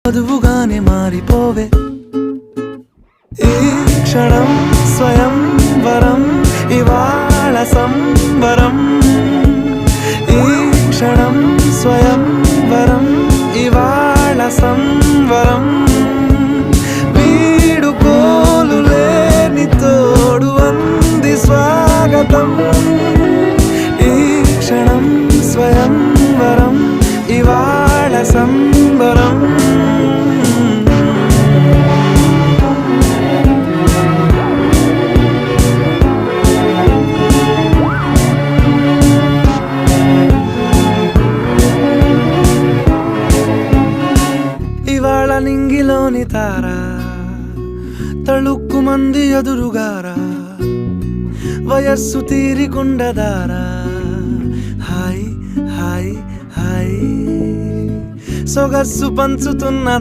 వధువుగానే మారిపోవే ఈ క్షణం స్వయం వరం ఇవాళ సంబరం ఈ క్షణం స్వయం వరం ఇవాళ సంవరం వీడుకోలు లేని తోడు అంది స్వాగతం ఈ క్షణం స్వయం వరం ఇవాళ సంబరం ఇవాళ నింగిలోని తారా తళుక్కు మంది ఎదురుగారా వయస్సు తీరికుండదారా హాయ్ హాయ్ హాయ్ సొగస్సు పంచుతున్న